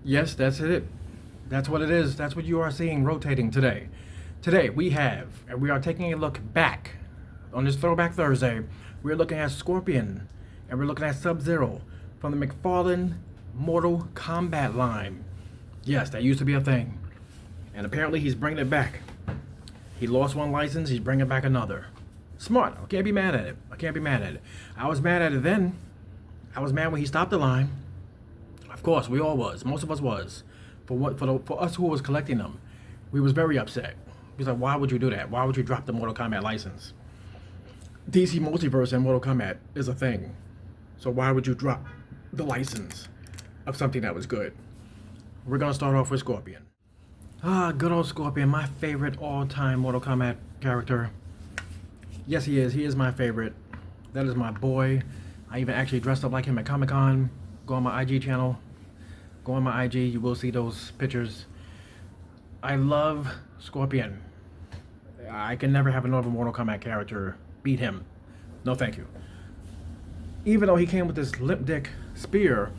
Yes, that's it. That's what it is. That's what you are seeing rotating today. Today we are taking a look back on this Throwback Thursday. We're looking at Scorpion, and we're looking at Sub-Zero from the Mcfarlane Mortal Kombat line. Yes, that used to be a thing, and apparently he's bringing it back. He lost one license, he's bringing back another. Smart. I can't be mad at it. I can't be mad at it. I was mad at it then. I was mad when he stopped the line. Of course, we all was. Most of us was. For us who was collecting them, we was very upset. He was like, why would you do that? Why would you drop the Mortal Kombat license? DC Multiverse and Mortal Kombat is a thing. So why would you drop the license of something that was good? We're gonna start off with Scorpion. Ah, good old Scorpion, my favorite all-time Mortal Kombat character. Yes, he is. He is my favorite. That is my boy. I even actually dressed up like him at Comic-Con. Go on my IG channel. Go on my IG. You will see those pictures. I love Scorpion. I can never have another Mortal Kombat character beat him. No, thank you. Even though he came with this limp dick spear,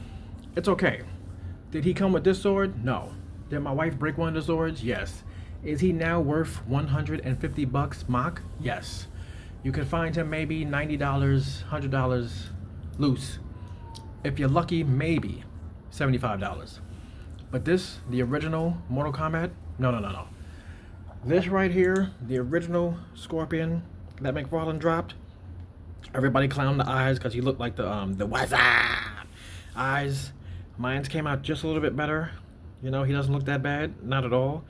it's okay. Did he come with this sword? No. Did my wife break one of the swords? Yes. Is he now worth 150 bucks mock? Yes. You can find him maybe $90, $100 loose. If you're lucky, maybe $75. But this, the original Mortal Kombat, no. This right here, the original Scorpion that Mcfarlane dropped, everybody clowned the eyes because he looked like the what's up eyes. Mine's came out just a little bit better. You know, he doesn't look that bad, not at all.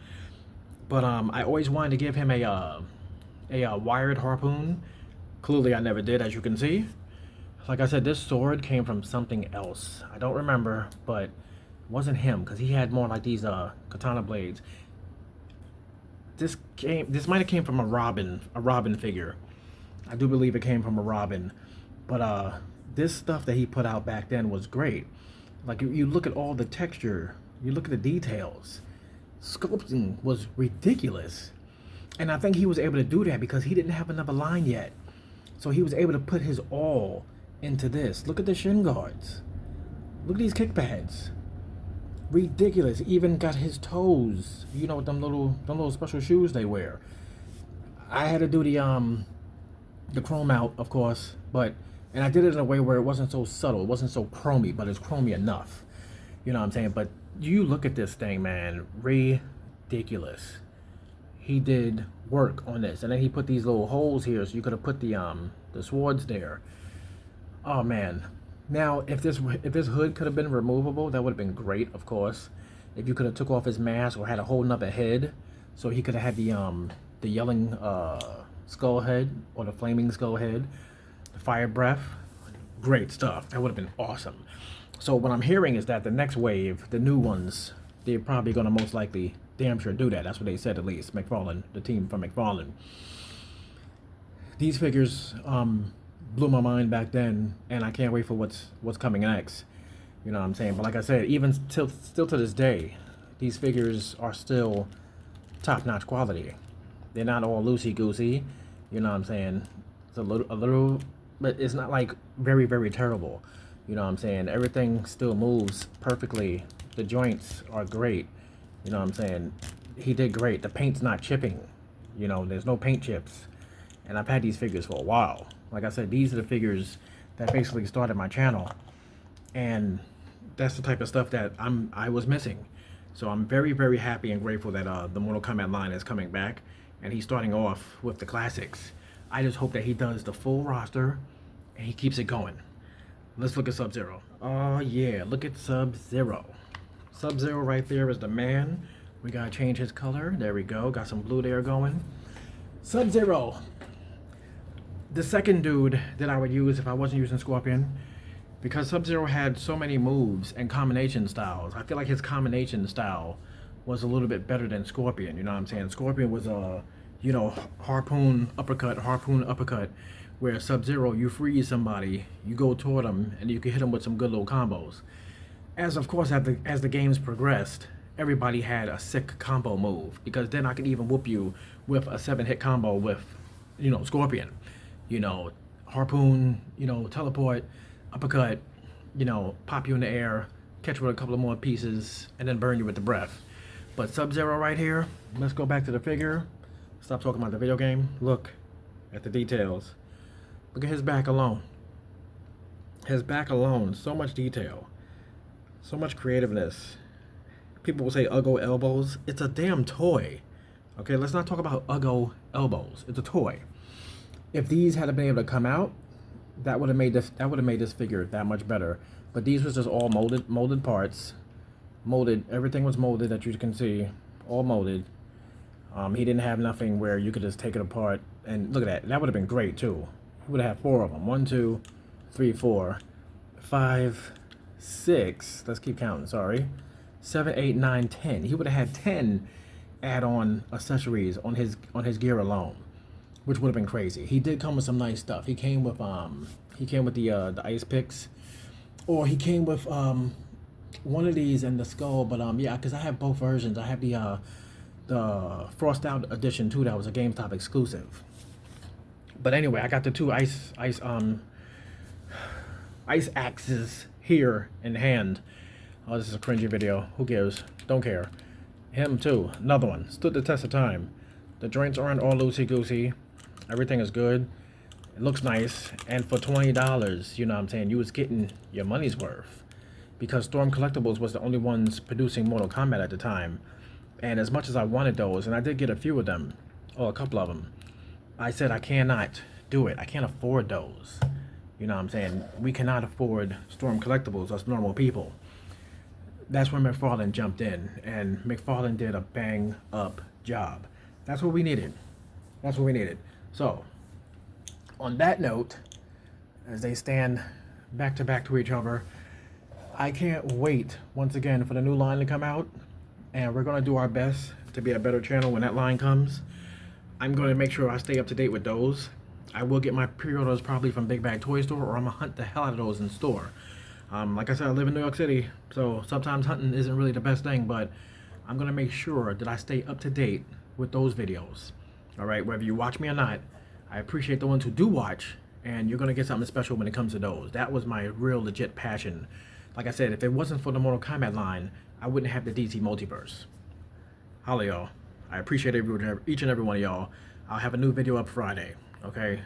But I always wanted to give him a wired harpoon. Clearly I never did, as you can see. Like I said, this sword came from something else. I don't remember, but it wasn't him, because he had more like these katana blades. This might have came from a Robin figure. I do believe it came from a Robin. But this stuff that he put out back then was great. Like, you look at all the texture, you look at the details. Sculpting was ridiculous. And I think he was able to do that because he didn't have another line yet. So he was able to put his all into this. Look at the shin guards. Look at these kick pads. Ridiculous. Even got his toes. You know, them little special shoes they wear. I had to do the chrome out, of course, and I did it in a way where it wasn't so subtle. It wasn't so chromy, but it's chromy enough. You know what I'm saying? But you look at this thing, man. Ridiculous. He did work on this, and then he put these little holes here, so you could have put the swords there. Oh man! Now, if this hood could have been removable, that would have been great, of course. If you could have took off his mask or had a whole nother head, so he could have had the yelling skull head or the flaming skull head, the fire breath. Great stuff. That would have been awesome. So what I'm hearing is that the next wave, the new ones, they're probably gonna most likely damn sure do that. That's what they said, at least. Mcfarlane, the team from Mcfarlane. These figures blew my mind back then, and I can't wait for what's coming next. You know what I'm saying? But like I said, even still to this day, these figures are still top-notch quality. They're not all loosey-goosey. You know what I'm saying? It's a little, but it's not like very, very terrible. You know what I'm saying? Everything still moves perfectly. The joints are great. You know what I'm saying? He did great. The paint's not chipping. You know, there's no paint chips. And I've had these figures for a while. Like I said, these are the figures that basically started my channel. And that's the type of stuff that I was missing. So I'm very, very happy and grateful that the Mortal Kombat line is coming back. And he's starting off with the classics. I just hope that he does the full roster and he keeps it going. Let's look at Sub-Zero. Oh yeah, look at Sub-Zero. Sub-Zero right there is the man. We gotta change his color. There we go. Got some blue there going. Sub-Zero. The second dude that I would use if I wasn't using Scorpion, because Sub-Zero had so many moves and combination styles. I feel like his combination style was a little bit better than Scorpion. You know what I'm saying? Scorpion was a, harpoon, uppercut, where Sub-Zero, you freeze somebody, you go toward them, and you can hit them with some good little combos. As of course, as the games progressed, everybody had a sick combo move, because then I could even whoop you with a 7-hit combo with, Scorpion. Harpoon, teleport, uppercut, pop you in the air, catch you with a couple of more pieces, and then burn you with the breath. But Sub-Zero right here, let's go back to the figure. Stop talking about the video game. Look at the details. Look at his back alone. His back alone, so much detail. So much creativeness. People will say Uggo elbows. It's a damn toy. Okay, let's not talk about Uggo elbows. It's a toy. If these had been able to come out, that would have made this figure that much better. But these was just all molded parts. Molded, everything was molded that you can see, all molded. He didn't have nothing where you could just take it apart and look at that. That would have been great too. He would have had 4 of them. 1, 2, 3, 4, 5, 6. Let's keep counting. Sorry, 7, 8, 9, 10. He would have had 10 add-on accessories on his gear alone, which would have been crazy. He did come with some nice stuff. He came with the ice picks, or he came with one of these and the skull. But yeah, because I have both versions. I have the Frost Out edition too. That was a GameStop exclusive. But anyway, I got the 2 ice axes here in hand. Oh, this is a cringy video. Who cares? Don't care. Him too. Another one. Stood the test of time. The joints aren't all loosey-goosey. Everything is good. It looks nice. And for $20, you know what I'm saying, you was getting your money's worth. Because Storm Collectibles was the only ones producing Mortal Kombat at the time. And as much as I wanted those, and I did get a few of them, or a couple of them, I said I cannot do it. I can't afford those. You know what I'm saying? We cannot afford Storm Collectibles, us normal people. That's when Mcfarlane jumped in, and Mcfarlane did a bang up job. That's what we needed. That's what we needed. So, on that note, as they stand back to each other, I can't wait once again for the new line to come out, and we're going to do our best to be a better channel when that line comes. I'm going to make sure I stay up to date with those. I will get my pre-orders probably from Big Bag Toy Store, or I'm going to hunt the hell out of those in store. Like I said, I live in New York City, so sometimes hunting isn't really the best thing, but I'm going to make sure that I stay up to date with those videos. Alright, whether you watch me or not, I appreciate the ones who do watch, and you're going to get something special when it comes to those. That was my real legit passion. Like I said, if it wasn't for the Mortal Kombat line, I wouldn't have the DC Multiverse. Holla, y'all. I appreciate each and every one of y'all. I'll have a new video up Friday, okay?